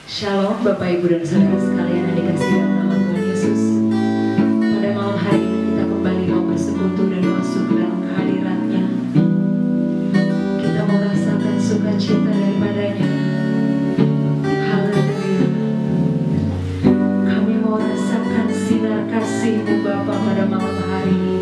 Shalom Bapak Ibu dan Saudara sekalian yang dikasihi dalam nama Tuhan Yesus. Pada malam hari ini kita kembali mau bersekutu dan masuk ke dalam kehadirat-Nya. Kita mau rasakan sukacita daripadanya. Haleluya. Kami mau rasakan sinar kasih-Mu Bapa pada malam hari ini.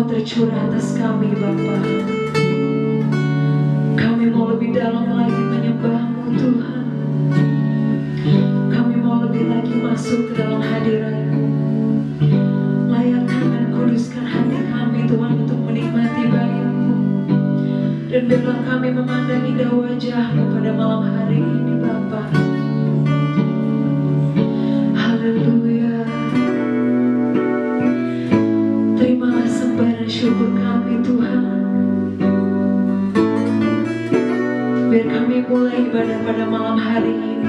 Tercurah atas kami Bapa. Kami mau lebih dalam lagi menyembah-Mu Tuhan. Kami mau lebih lagi masuk ke dalam hadirat-Mu. Layakkan dan kuduskan hati kami Tuhan untuk menikmati baik-Mu. Dan biarlah kami memandang indah wajah-Mu pada malam hari ini Bapa. Haleluya. Terimalah sembah dan syukur kami Tuhan. Biar kami mulai ibadah pada malam hari ini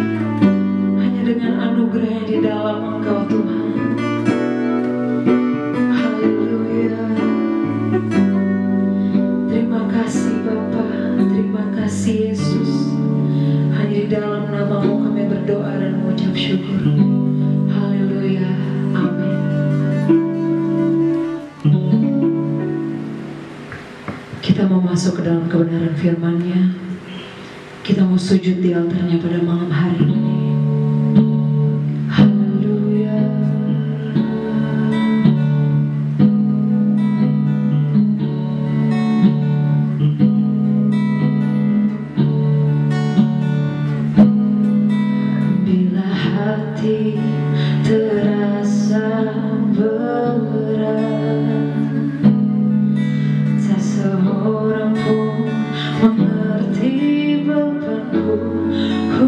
hanya dengan anugerah yang di dalam Engkau Tuhan. Haleluya. Terima kasih Bapa, terima kasih Yesus. Hanya di dalam nama-Mu kami berdoa dan mengucap syukur. Haleluya. Amin. Kita mau masuk ke dalam kebenaran firman-Nya. Kita mau sujud di altar-Nya pada malam hari ini. Haleluya. Bila hati terasa berat, seorang pun mengerti bebanku, ku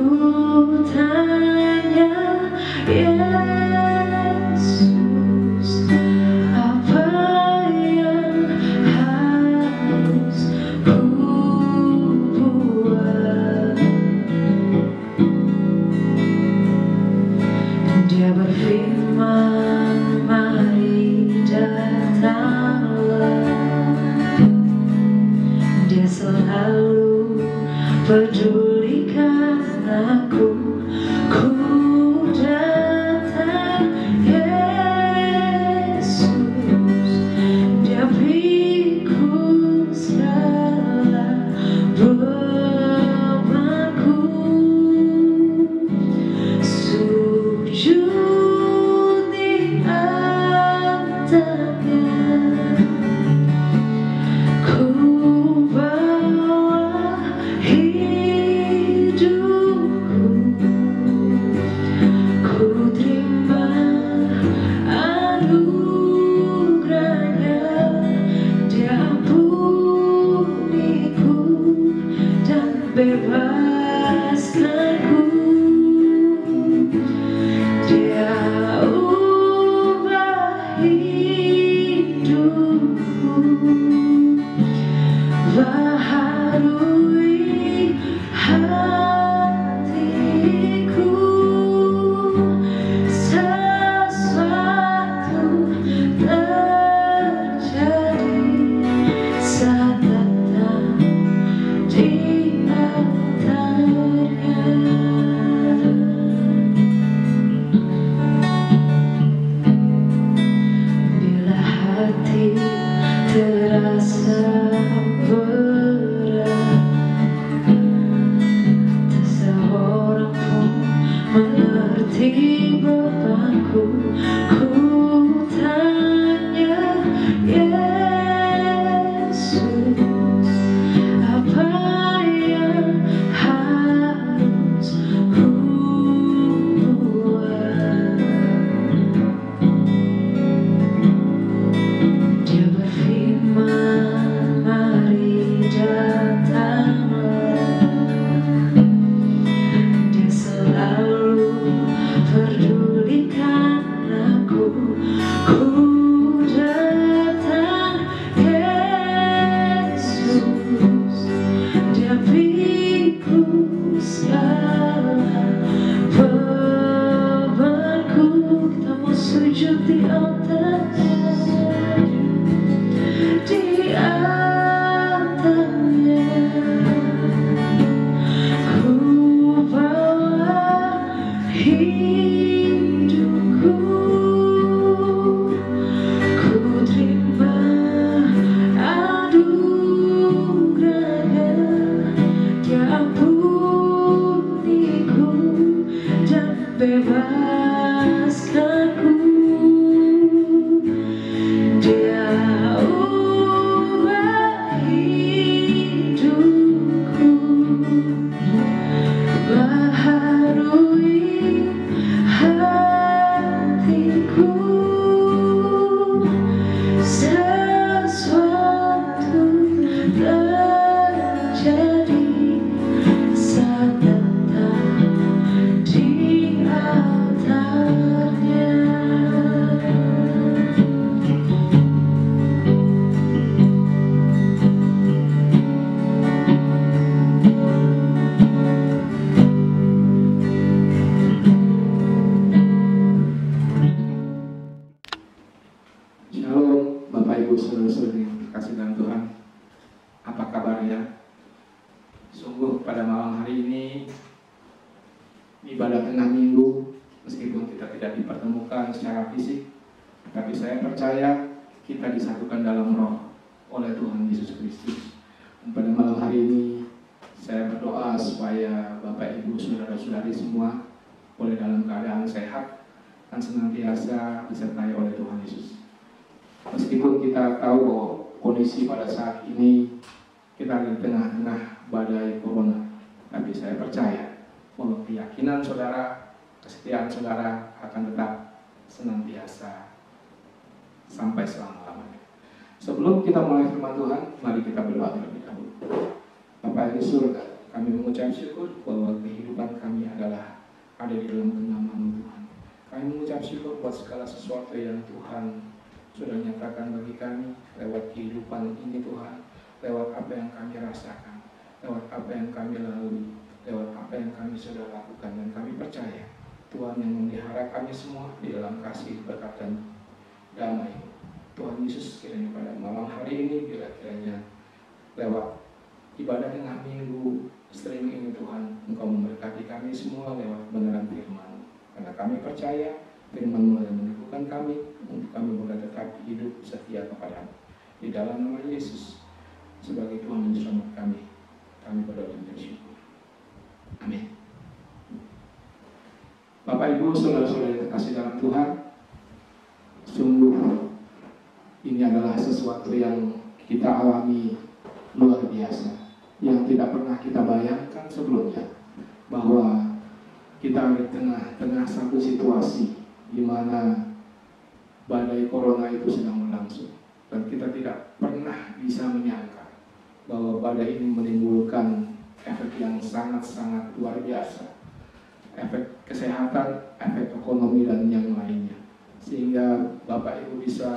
ini adalah sesuatu yang kita alami luar biasa, yang tidak pernah kita bayangkan sebelumnya, bahwa kita ada di tengah-tengah satu situasi di mana badai corona itu sedang berlangsung, dan kita tidak pernah bisa menyangka bahwa badai ini menimbulkan efek yang sangat-sangat luar biasa, efek kesehatan, efek ekonomi, dan yang lainnya, sehingga Bapak Ibu bisa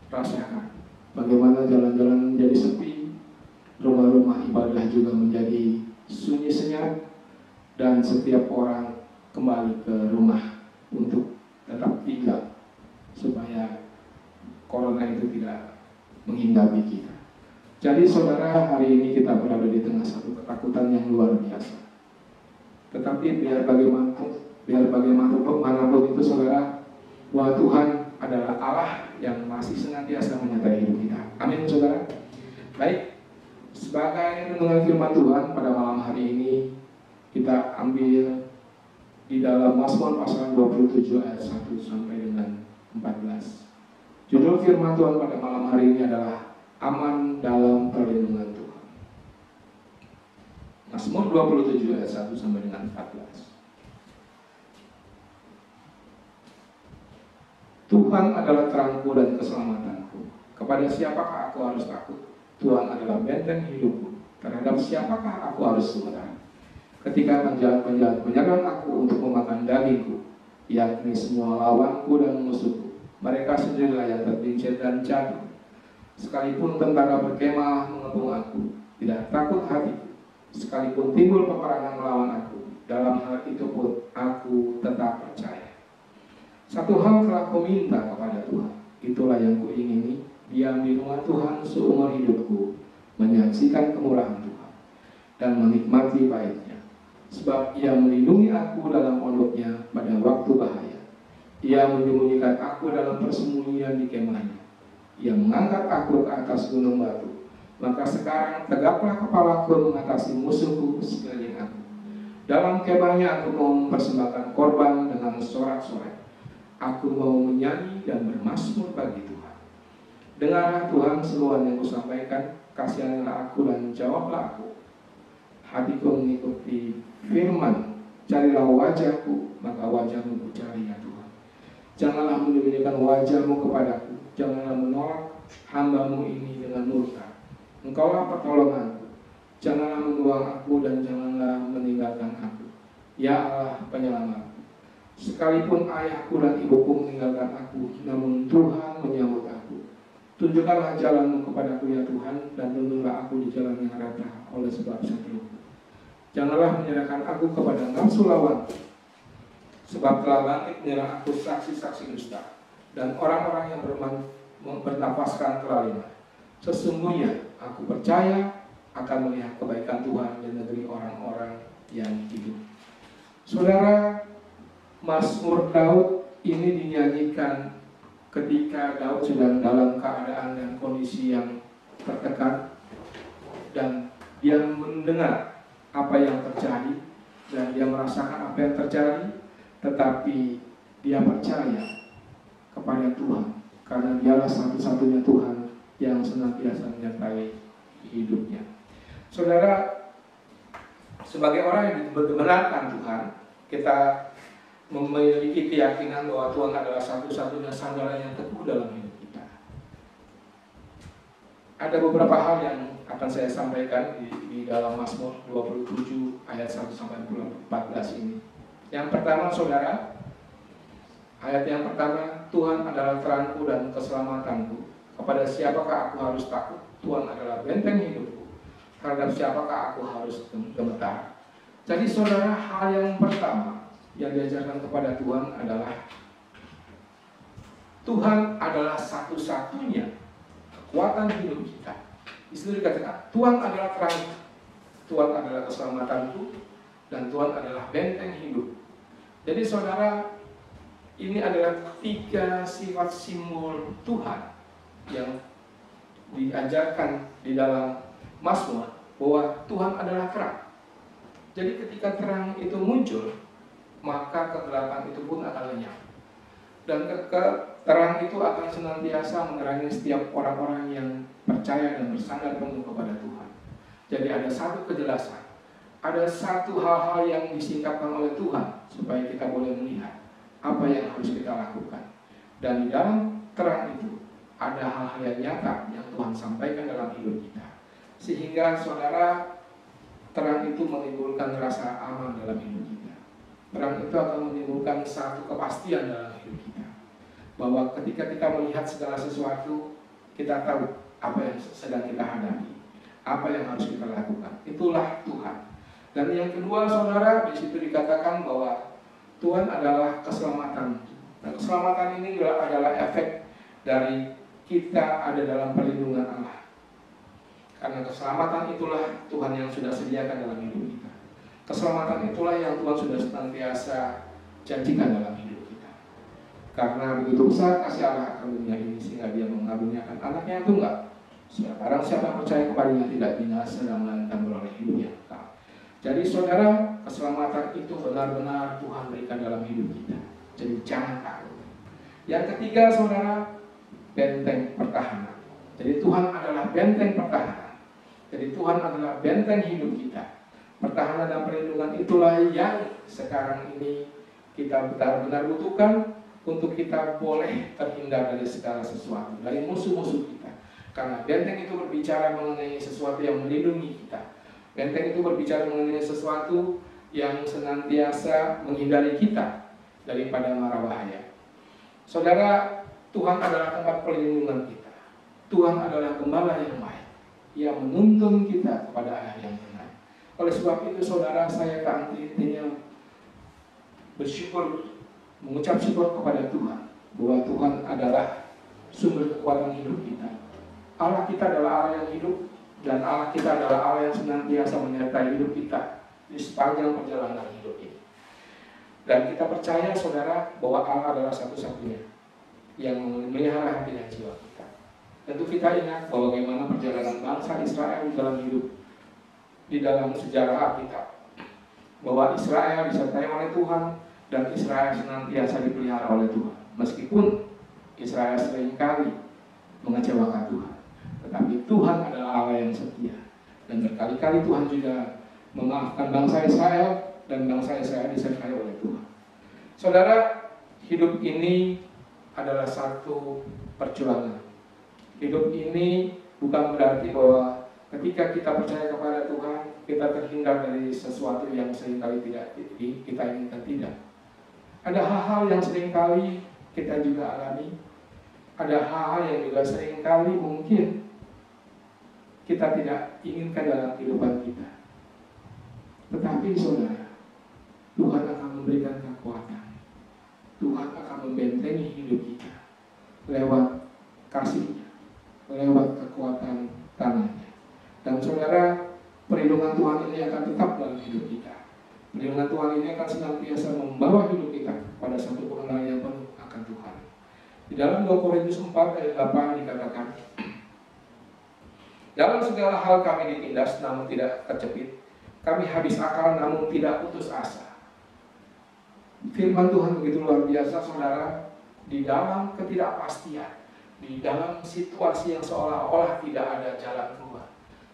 rasakan bagaimana jalan-jalan menjadi sepi, rumah-rumah ibadah juga menjadi sunyi senyap, dan setiap orang kembali ke rumah untuk tetap tinggal supaya corona itu tidak menghinggapi kita. Jadi saudara, hari ini kita berada di tengah satu ketakutan yang luar biasa. Tetapi biar bagaimanapun itu saudara, bahwa Tuhan adalah Allah yang masih senantiasa menyertai hidup kita. Amin saudara. Baik, sebagai renungan firman Tuhan pada malam hari ini, kita ambil di dalam Mazmur pasal 27 ayat 1 sampai dengan 14. Judul firman Tuhan pada malam hari ini adalah aman dalam perlindungan Tuhan. Mazmur 27 ayat 1 sampai dengan 14. Tuhan adalah terangku dan keselamatanku. Kepada siapakah aku harus takut? Tuhan adalah benteng hidupku. Terhadap siapakah aku harus sementara? Ketika penjahat-penjahat menyerang aku untuk memakan dagingku, yakni semua lawanku dan musuhku, mereka sendirilah yang tergelincir dan jatuh. Sekalipun tentara berkemah mengepung aku, tidak takut hatiku. Sekalipun timbul peperangan melawan aku, dalam hal itu pun aku tetap percaya. Satu hal telah kuminta kepada Tuhan, itulah yang kuingini, diam di rumah Tuhan seumur hidupku, menyaksikan kemurahan Tuhan dan menikmati baiknya. Sebab Ia melindungi aku dalam pondoknya pada waktu bahaya. Ia menyembunyikan aku dalam persembunyian di kemahnya. Ia mengangkat aku ke atas gunung batu. Maka sekarang tegaklah kepalaku mengatasi musuhku sekeliling aku. Dalam kemahnya aku mau mempersembahkan korban dengan sorak-sorai. Aku mau menyanyi dan bermazmur bagi Tuhan. Dengarlah Tuhan seruan yang kusampaikan, kasihanilah aku dan jawablah aku. Hatiku mengikuti firman, carilah wajahku, maka wajahmu kucari ya Tuhan. Janganlah menyembunyikan wajahmu kepadaku, janganlah menolak hamba-Mu ini dengan murka. Engkaulah pertolonganku, janganlah membuang aku dan janganlah meninggalkan aku. Ya Allah penyelamatku. Sekalipun ayahku dan ibuku meninggalkan aku, namun Tuhan menyambut aku. Tunjukkanlah jalan-Mu kepadaku ya Tuhan, dan tuntunlah aku di jalan yang rata oleh sebab seteruku. Janganlah menyerahkan aku kepada nafsu lawan, sebab telah bangkit menyerang aku saksi-saksi dusta dan orang-orang yang bernafaskan kelaliman. Sesungguhnya aku percaya akan melihat kebaikan Tuhan di negeri orang-orang yang hidup. Saudara, Mazmur Daud ini dinyanyikan ketika Daud sedang dalam keadaan dan kondisi yang tertekan, dan dia mendengar apa yang terjadi dan dia merasakan apa yang terjadi, tetapi dia percaya kepada Tuhan karena Dialah satu-satunya Tuhan yang senantiasa menyertai hidupnya. Saudara, sebagai orang yang dibenarkan Tuhan, kita memiliki keyakinan bahwa Tuhan adalah satu-satunya sandaran yang teguh dalam hidup kita. Ada beberapa hal yang akan saya sampaikan di dalam Mazmur 27 ayat 1 sampai 14 ini. Yang pertama saudara, ayat yang pertama, Tuhan adalah terangku dan keselamatanku. Kepada siapakah aku harus takut? Tuhan adalah benteng hidupku. Terhadap siapakah aku harus gemetar? Jadi saudara, hal yang pertama yang diajarkan kepada Tuhan adalah Tuhan adalah satu-satunya kekuatan hidup kita. Di situ dikatakan Tuhan adalah terang, Tuhan adalah keselamatanku, dan Tuhan adalah benteng hidup. Jadi saudara, ini adalah 3 sifat simbol Tuhan yang diajarkan di dalam Mazmur, bahwa Tuhan adalah terang. Jadi ketika terang itu muncul, maka kegelapan itu pun akan lenyap. Dan terang itu akan senantiasa menerangi setiap orang-orang yang percaya dan bersandar penuh kepada Tuhan. Jadi ada satu kejelasan, ada satu hal-hal yang disingkapkan oleh Tuhan supaya kita boleh melihat apa yang harus kita lakukan. Dan di dalam terang itu ada hal-hal yang nyata yang Tuhan sampaikan dalam hidup kita. Sehingga saudara, terang itu menimbulkan rasa aman dalam hidup kita. Terang itu akan menimbulkan satu kepastian dalam hidup kita, bahwa ketika kita melihat segala sesuatu, kita tahu apa yang sedang kita hadapi, apa yang harus kita lakukan. Itulah Tuhan. Dan yang kedua saudara, di situ dikatakan bahwa Tuhan adalah keselamatan. Nah, keselamatan ini adalah efek dari kita ada dalam perlindungan Allah. Karena keselamatan itulah Tuhan yang sudah sediakan dalam hidup kita. Keselamatan itulah yang Tuhan sudah senantiasa janjikan dalam hidup kita. Karena begitu besar kasih Allah akan dunia ini sehingga Dia mengaruniakan anaknya yang tunggal. Barang siapa percaya kepadanya tidak binasa dan melainkan beroleh hidup yang kekal. Jadi saudara, keselamatan itu benar-benar Tuhan berikan dalam hidup kita. Jadi jangan takut. Yang ketiga saudara, benteng pertahanan. Jadi Tuhan adalah benteng pertahanan. Jadi Tuhan adalah benteng hidup kita. Pertahanan dan perlindungan itulah yang sekarang ini kita benar-benar butuhkan untuk kita boleh terhindar dari segala sesuatu, dari musuh-musuh kita. Karena benteng itu berbicara mengenai sesuatu yang melindungi kita. Benteng itu berbicara mengenai sesuatu yang senantiasa menghindari kita daripada mara bahaya. Saudara, Tuhan adalah tempat perlindungan kita. Tuhan adalah gembala yang baik. Ia menuntun kita kepada arah yang benar. Oleh sebab itu saudara, saya intinya bersyukur, mengucap syukur kepada Tuhan bahwa Tuhan adalah sumber kekuatan hidup kita. Allah kita adalah Allah yang hidup, dan Allah kita adalah Allah yang senantiasa menyertai hidup kita di sepanjang perjalanan hidup ini. Dan kita percaya saudara bahwa Allah adalah satu-satunya yang memelihara hati dan jiwa kita. Tentu kita ingat bahwa bagaimana perjalanan bangsa Israel dalam hidup di dalam sejarah Alkitab, bahwa Israel disertai oleh Tuhan dan Israel senantiasa dipelihara oleh Tuhan. Meskipun Israel seringkali mengecewakan Tuhan, tetapi Tuhan adalah Allah yang setia. Dan berkali-kali Tuhan juga memaafkan bangsa Israel, dan bangsa Israel disertai oleh Tuhan. Saudara, hidup ini adalah satu perjuangan. Hidup ini bukan berarti bahwa ketika kita percaya kepada Tuhan, kita terhindar dari sesuatu yang seringkali tidak kita inginkan. Tidak. Ada hal-hal yang seringkali kita juga alami. Ada hal-hal yang juga seringkali mungkin kita tidak inginkan dalam kehidupan kita. Tetapi saudara, Tuhan akan memberikan kekuatan. Tuhan akan membentengi hidup kita lewat kasih-Nya, lewat kekuatan tangan-Nya. Dan saudara, perlindungan Tuhan ini akan tetap dalam hidup kita. Perlindungan Tuhan ini akan senantiasa membawa hidup kita pada satu pengenalan yang penuh akan Tuhan. Di dalam 2 Korintus 4 ayat 8 dikatakan, dalam segala hal kami ditindas namun tidak terjepit, kami habis akal namun tidak putus asa. Firman Tuhan begitu luar biasa saudara. Di dalam ketidakpastian, di dalam situasi yang seolah-olah tidak ada jalan keluar,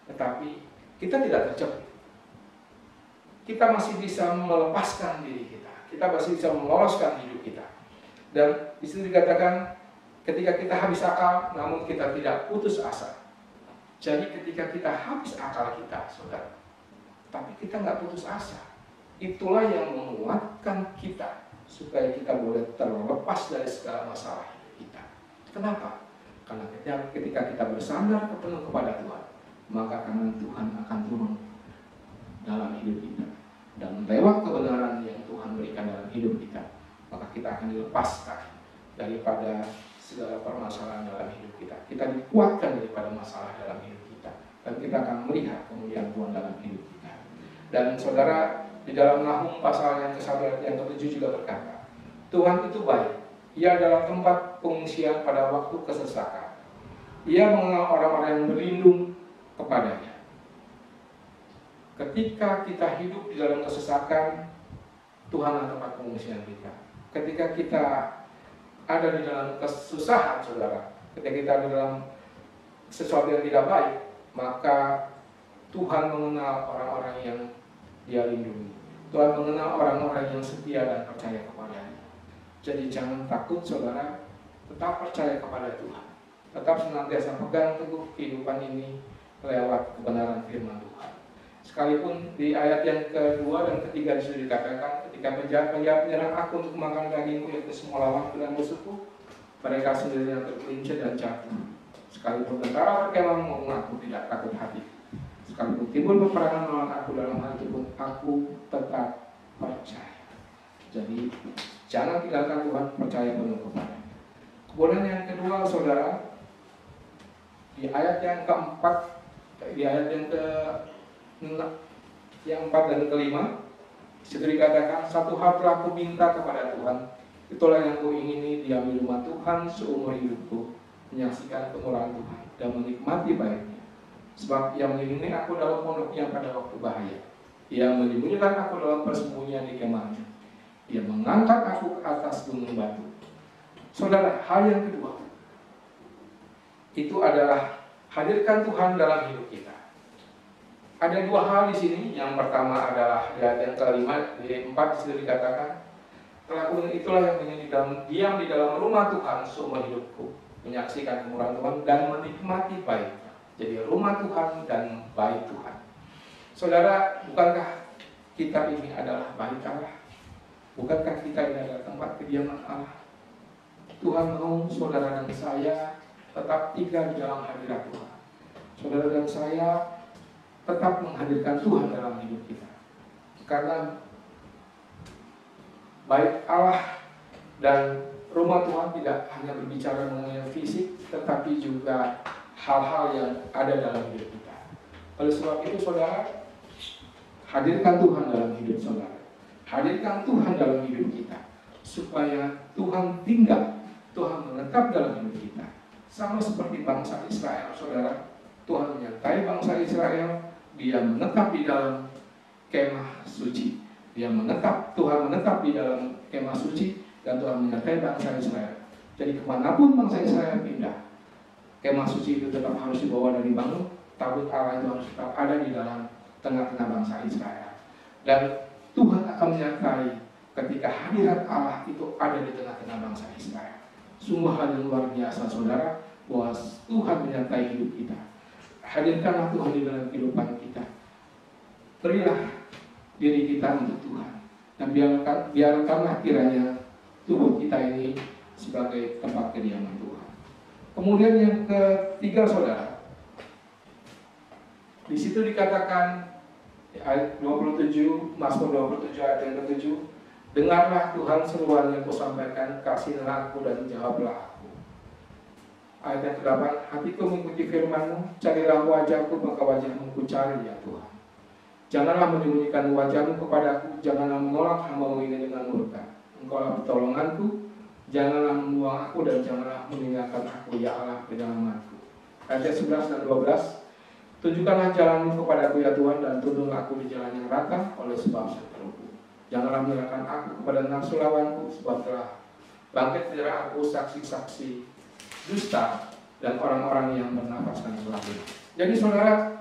tetapi kita tidak terjepit. Kita masih bisa melepaskan diri kita. Kita masih bisa meloloskan hidup kita. Dan di situ dikatakan, ketika kita habis akal, namun kita tidak putus asa. Jadi ketika kita habis akal kita, saudara, tapi kita nggak putus asa. Itulah yang menguatkan kita supaya kita boleh terlepas dari segala masalah kita. Kenapa? Karena ketika kita bersandar penuh kepada Tuhan, maka tangan Tuhan akan turun dalam hidup kita. Dan lewat kebenaran yang Tuhan berikan dalam hidup kita, maka kita akan dilepaskan daripada segala permasalahan dalam hidup kita. Kita dikuatkan daripada masalah dalam hidup kita. Dan kita akan melihat kemuliaan Tuhan dalam hidup kita. Dan saudara, di dalam Nahum pasal yang ke-1 yang ke-7 juga berkata, Tuhan itu baik. Ia adalah tempat pengungsian pada waktu kesesakan. Ia mengenal orang-orang yang berlindung kepadanya. Ketika kita hidup di dalam kesesakan, Tuhanlah tempat pengungsian kita. Ketika kita ada di dalam kesusahan, saudara, ketika kita di dalam sesuatu yang tidak baik, maka Tuhan mengenal orang-orang yang Dia lindungi. Tuhan mengenal orang-orang yang setia dan percaya kepadanya. Jadi jangan takut, saudara, tetap percaya kepada Tuhan. Tetap senantiasa pegang teguh kehidupan ini lewat kebenaran firman Tuhan. Sekalipun di ayat yang kedua dan ketiga disitu dikatakan, ketika penjahat-penjahat menyerang aku untuk makan dagingku, yaitu semua lawanku dan musuhku, mereka sendiri yang tergelincir dan jatuh. Sekalipun tentara berkemah mengumum, aku tidak takut hati. Sekalipun timbul peperangan melawan aku, dalam hal itu pun aku tetap percaya. Jadi jangan tinggalkan Tuhan, percaya penuh kepadanya. Kemudian yang kedua, saudara, di ayat yang keempat, di ayat yang 4 dan kelima, situ dikatakan, satu hal telah aku minta kepada Tuhan, itulah yang ku ingini, diam di rumah Tuhan seumur hidupku, menyaksikan kemurahan Tuhan dan menikmati baiknya. Sebab Ia melindungi aku dalam pondoknya pada waktu bahaya. Ia menyembunyikan aku dalam persembunyian di kemahnya. Ia mengangkat aku ke atas gunung batu. Saudara, hal yang kedua itu adalah hadirkan Tuhan dalam hidup kita. Ada dua hal di sini. Yang pertama adalah di ayat yang kelima, di 4 sudah dikatakan, itulah yang diam di dalam rumah Tuhan seumur hidupku, menyaksikan kemurahan Tuhan dan menikmati baiknya. Jadi rumah Tuhan dan bait Tuhan. Saudara, bukankah kita ini adalah bait Allah? Bukankah kita ini adalah tempat kediaman Allah? Tuhan mau saudara dan saya tetap tinggal di dalam hadirat Tuhan. Saudara dan saya tetap menghadirkan Tuhan dalam hidup kita. Karena bait Allah dan rumah Tuhan tidak hanya berbicara mengenai fisik, tetapi juga hal-hal yang ada dalam hidup kita. Oleh sebab itu, saudara, hadirkan Tuhan dalam hidup saudara. Hadirkan Tuhan dalam hidup kita, supaya Tuhan tinggal, Tuhan menetap dalam hidup kita. Sama seperti bangsa Israel, saudara. Tuhan menyertai bangsa Israel, Dia menetap di dalam kemah suci. Tuhan menetap di dalam kemah suci, dan Tuhan menyertai bangsa Israel. Jadi kemanapun bangsa Israel pindah, kemah suci itu tetap harus dibawa dan dibangun. Tabut Allah itu harus tetap ada di dalam tengah-tengah bangsa Israel. Dan Tuhan akan menyertai ketika hadirat Allah itu ada di tengah-tengah bangsa Israel. Sungguh hal yang luar biasa, saudara, bahwa Tuhan menyertai hidup kita. Hadirkanlah Tuhan di dalam kehidupan kita. Berilah diri kita untuk Tuhan. Dan biarkanlah kiranya tubuh kita ini sebagai tempat kediaman Tuhan. Kemudian yang ketiga, saudara, di situ dikatakan ayat 27, Mazmur 27 ayat yang ke-7, dengarlah Tuhan seruan yang kusampaikan, kasihlah aku dan jawablah aku. Ayat yang ke-8, hatiku mengikuti firman-Mu, carilah wajahku, maka wajah-Mu ku cari ya Tuhan. Janganlah menyembunyikan wajah-Mu kepadaku, janganlah menolak hamba-Mu ini dengan murka. Engkaulah pertolonganku, janganlah membuang aku dan janganlah meninggalkan aku, ya Allah penyelamatku. Ayat 11 dan 12, tunjukkanlah jalan-Mu kepadaku ya Tuhan, dan tuntunlah aku di jalan yang rata oleh sebab seteruku. Janganlah menyerahkan aku kepada nafsu lawanku, sebab telah bangkit dari aku saksi-saksi dusta dan orang-orang yang bernafaskan kelahiran. Jadi saudara,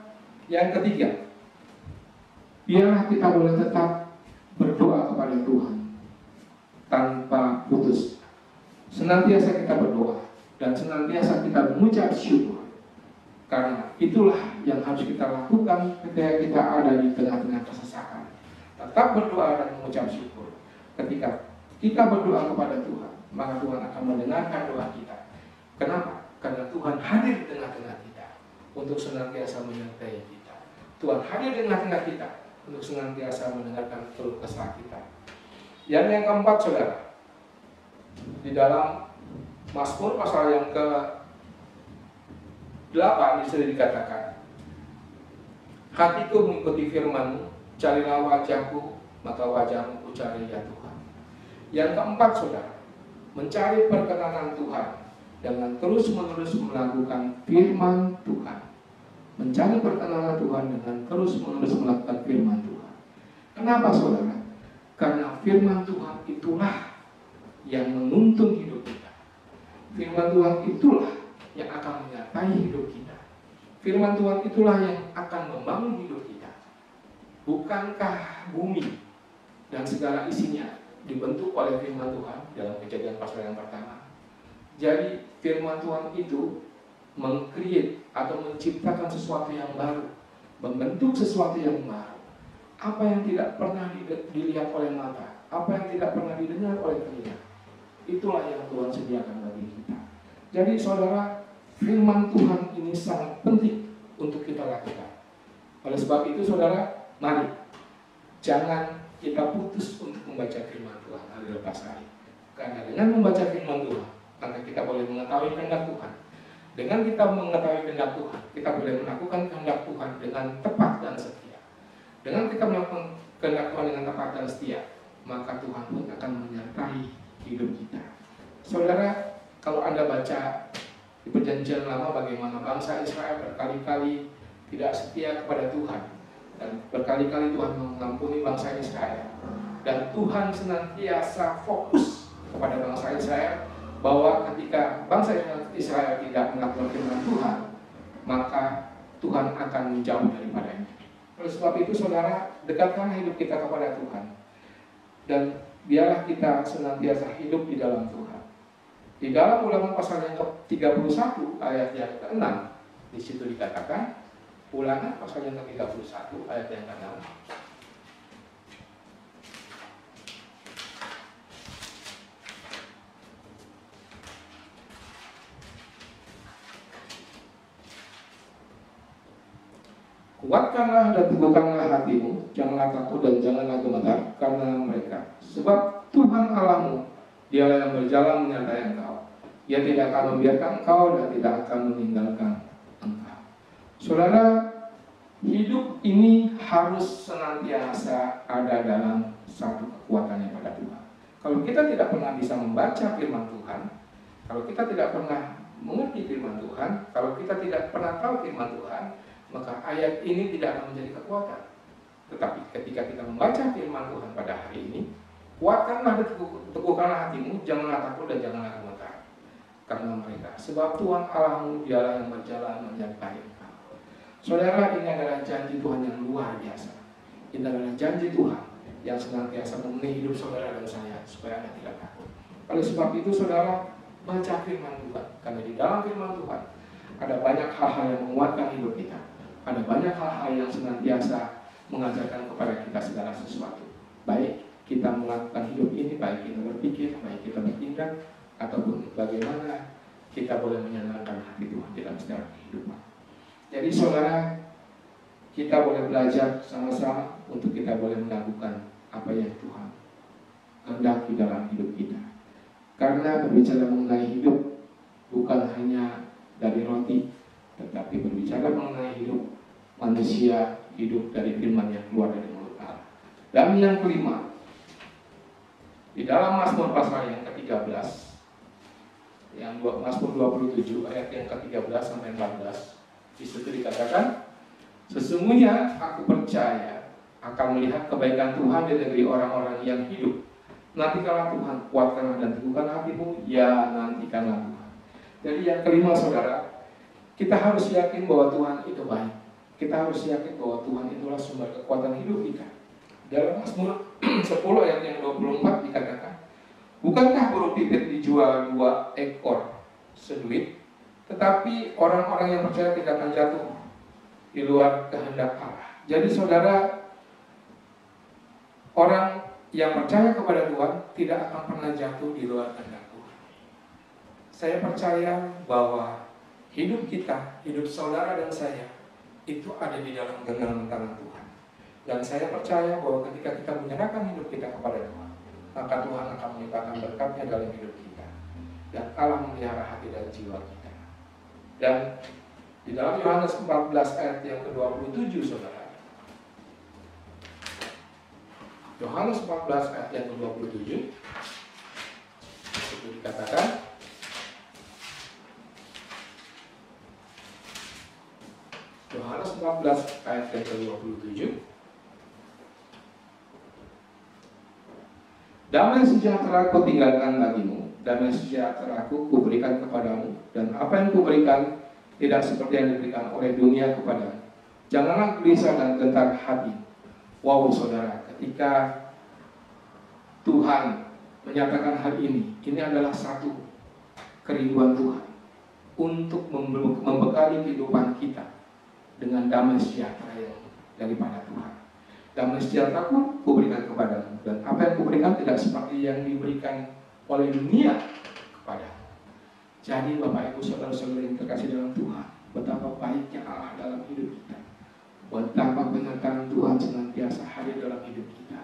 yang ketiga, biarlah kita boleh tetap berdoa kepada Tuhan tanpa putus. Senantiasa kita berdoa dan senantiasa kita mengucap syukur. Karena itulah yang harus kita lakukan ketika kita ada di tengah-tengah kesesakan. Tetap berdoa dan mengucap syukur. Ketika kita berdoa kepada Tuhan, maka Tuhan akan mendengarkan doa kita. Kenapa? Karena Tuhan hadir di tengah-tengah kita untuk senantiasa menyertai kita. Tuhan hadir di tengah-tengah kita untuk senantiasa mendengarkan keluh kesah kita. Yang keempat, saudara, di dalam Mazmur pasal yang ke-8 disitu dikatakan, hatiku mengikuti firman-Mu, carilah wajahku, maka wajah-Mu ku cari ya Tuhan. Yang keempat, saudara, mencari perkenanan Tuhan dengan terus-menerus melakukan firman Tuhan. Mencari perkenanan Tuhan dengan terus-menerus melakukan firman Tuhan. Kenapa, saudara? Karena firman Tuhan itulah yang menuntun hidup kita. Firman Tuhan itulah yang akan menyertai hidup kita. Firman Tuhan itulah yang akan membangun hidup kita. Bukankah bumi dan segala isinya dibentuk oleh firman Tuhan dalam Kejadian pasal yang pertama? Jadi firman Tuhan itu meng-create atau menciptakan sesuatu yang baru, membentuk sesuatu yang baru. Apa yang tidak pernah dilihat oleh mata, apa yang tidak pernah didengar oleh telinga, itulah yang Tuhan sediakan bagi kita. Jadi saudara, firman Tuhan ini sangat penting untuk kita lakukan. Oleh sebab itu saudara, mari jangan kita putus untuk membaca firman Tuhan hari lepas hari. Karena dengan membaca firman Tuhan, maka kita boleh mengetahui kehendak Tuhan. Dengan kita mengetahui kehendak Tuhan, kita boleh melakukan kehendak Tuhan dengan tepat dan setia. Dengan kita melakukan kehendak Tuhan dengan tepat dan setia, maka Tuhan pun akan menyertai hidup kita. Saudara, kalau Anda baca di Perjanjian Lama bagaimana bangsa Israel berkali-kali tidak setia kepada Tuhan, dan berkali-kali Tuhan mengampuni bangsa Israel, dan Tuhan senantiasa fokus kepada bangsa Israel bahwa ketika bangsa Israel tidak melakukan firman Tuhan, maka Tuhan akan menjauh daripadanya. Oleh sebab itu saudara, dekatkan hidup kita kepada Tuhan, dan biarlah kita senantiasa hidup di dalam Tuhan. Di dalam Ulangan pasal yang ke-31 ayat yang ke-6, di situ dikatakan, Ulangan pasal yang ke-31 ayat yang ke-6. Kuatkanlah dan teguhkanlah hatimu, janganlah takut dan janganlah gemetar karena mereka. Sebab Tuhan Allahmu, Dialah yang berjalan menyertai engkau. Ia tidak akan membiarkan engkau dan tidak akan meninggalkan engkau. Saudara, hidup ini harus senantiasa ada dalam satu kekuatan yang pada Tuhan. Kalau kita tidak pernah bisa membaca firman Tuhan, kalau kita tidak pernah mengerti firman Tuhan, kalau kita tidak pernah tahu firman Tuhan, maka ayat ini tidak akan menjadi kekuatan. Tetapi ketika kita membaca firman Tuhan pada hari ini, kuatkanlah dan teguhkanlah hatimu, janganlah takut dan janganlah gemetar karena mereka. Sebab Tuhan Allahmu, Dialah yang berjalan menyertai engkau. Saudara, ini adalah janji Tuhan yang luar biasa. Ini adalah janji Tuhan yang senantiasa memenuhi hidup saudara dan saya, supaya Anda tidak takut. Oleh sebab itu saudara, baca firman Tuhan, karena di dalam firman Tuhan ada banyak hal-hal yang menguatkan hidup kita. Ada banyak hal-hal yang senantiasa mengajarkan kepada kita segala sesuatu. Baik kita melakukan hidup ini, baik kita berpikir, baik kita bertindak, ataupun bagaimana kita boleh menyenangkan hati Tuhan dalam setiap kehidupan. Jadi saudara, kita boleh belajar sama-sama untuk kita boleh melakukan apa yang Tuhan kehendaki dalam hidup kita. Karena berbicara mengenai hidup bukan hanya dari roti, tetapi berbicara mengenai hidup manusia, hidup dari firman yang keluar dari mulut Allah. Dan yang kelima, di dalam Mazmur pasal yang ke-13, yang Mazmur 27 ayat yang ke-13 sampai 14, di situ dikatakan, sesungguhnya aku percaya akan melihat kebaikan Tuhan di negeri orang-orang yang hidup. Nantikanlah Tuhan, kuatkanlah dan teguhkan hatimu, ya nantikanlah Tuhan. Jadi yang kelima saudara, kita harus yakin bahwa Tuhan itu baik. Kita harus yakin bahwa Tuhan itulah sumber kekuatan hidup kita. Dalam Mazmur 10 ayat yang 24 dikatakan, bukankah burung pipit dijual 2 ekor seduit, tetapi orang-orang yang percaya tidak akan jatuh di luar kehendak Allah. Jadi saudara, orang yang percaya kepada Tuhan tidak akan pernah jatuh di luar kehendak Tuhan. Saya percaya bahwa hidup kita, hidup saudara dan saya, itu ada di dalam genggaman tangan Tuhan. Dan saya percaya bahwa ketika kita menyerahkan hidup kita kepada Tuhan, maka Tuhan akan melimpahkan berkatnya dalam hidup kita. Dan Allah memelihara hati dan jiwa kita. Dan di dalam Yohanes 14 ayat yang ke-27 saudara, Yohanes 14 ayat yang ke-27 itu dikatakan, Yohanes 14 ayat yang ke-27, damai sejahtera ku tinggalkan bagimu, damai sejahtera-Ku kuberikan kepadamu, dan apa yang kuberikan tidak seperti yang diberikan oleh dunia kepadamu. Janganlah gelisah dan gentar hati. Wow saudara, ketika Tuhan menyatakan hal ini adalah satu kerinduan Tuhan untuk membekali kehidupan kita dengan damai sejahtera yang daripada Tuhan. Damai sejahtera-Ku kuberikan kepadamu, dan apa yang kuberikan tidak seperti yang diberikan oleh dunia kepadamu. Jadi Bapak Ibu saudara-saudara yang terkasih dalam Tuhan, betapa baiknya Allah dalam hidup kita, betapa penyertaan Tuhan senantiasa hadir dalam hidup kita.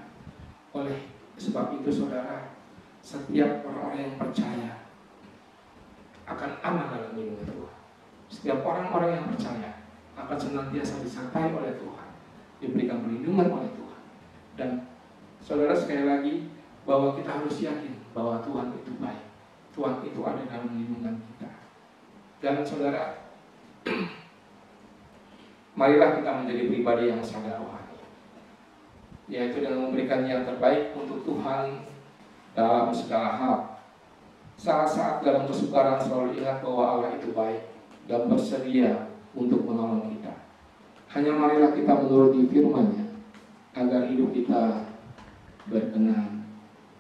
Oleh sebab itu saudara, setiap orang-orang yang percaya akan aman dalam lindungan Tuhan. Setiap orang-orang yang percaya akan senantiasa disertai oleh Tuhan, diberikan perlindungan oleh Tuhan. Dan saudara, sekali lagi, bahwa kita harus yakin bahwa Tuhan itu baik, Tuhan itu ada dalam lindungan kita. Dan saudara, marilah kita menjadi pribadi yang sadar rohani, yaitu dengan memberikan yang terbaik untuk Tuhan dalam segala hal. Saat-saat dalam kesukaran selalu ingat bahwa Allah itu baik dan bersedia untuk menolong kita. Hanya marilah kita menuruti firman-Nya agar hidup kita berkenan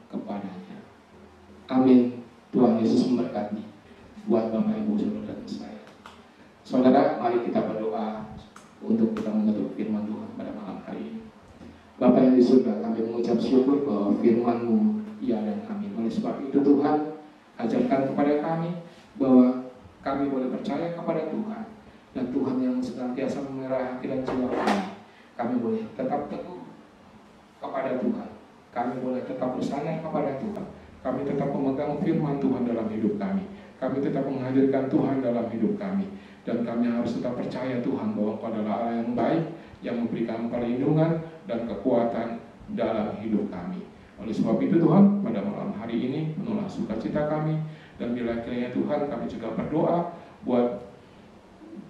kepada-Nya. Amin. Tuhan Yesus memberkati buat Bapak Ibu saudara saya. Saudara, mari kita berdoa untuk kita menutup firman Tuhan pada malam hari ini. Bapa yang di surga, kami mengucap syukur bahwa firman-Mu ya dan amin. Oleh sebab itu Tuhan, ajarkan kepada kami bahwa kami boleh percaya kepada Tuhan, dan Tuhan yang senantiasa memelihara hati dan jiwa kami. Kami boleh tetap teguh kepada Tuhan, kami boleh tetap bersandar kepada Tuhan, kami tetap memegang firman Tuhan dalam hidup kami, kami tetap menghadirkan Tuhan dalam hidup kami, dan kami harus tetap percaya Tuhan bahwa Engkau adalah Allah yang baik, yang memberikan perlindungan dan kekuatan dalam hidup kami. Oleh sebab itu Tuhan, pada malam hari ini penuhlah sukacita kami, dan bila kiranya Tuhan, kami juga berdoa buat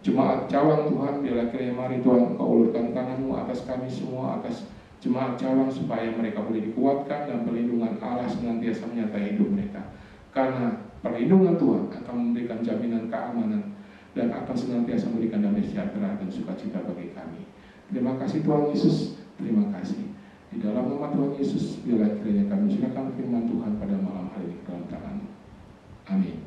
jemaat Cawang Tuhan. Bila kiranya mari Tuhan Engkau ulurkan tangan-Mu atas kami semua, atas jemaat Cawang, supaya mereka boleh dikuatkan dan perlindungan Allah senantiasa menyertai hidup mereka. Karena perlindungan Tuhan akan memberikan jaminan keamanan dan akan senantiasa memberikan damai sejahtera dan sukacita bagi kami. Terima kasih Tuhan Yesus, terima kasih. Di dalam nama Tuhan Yesus, bila kiranya kami silakan firman Tuhan pada malam hari ini dalam tangan-Mu. Amin.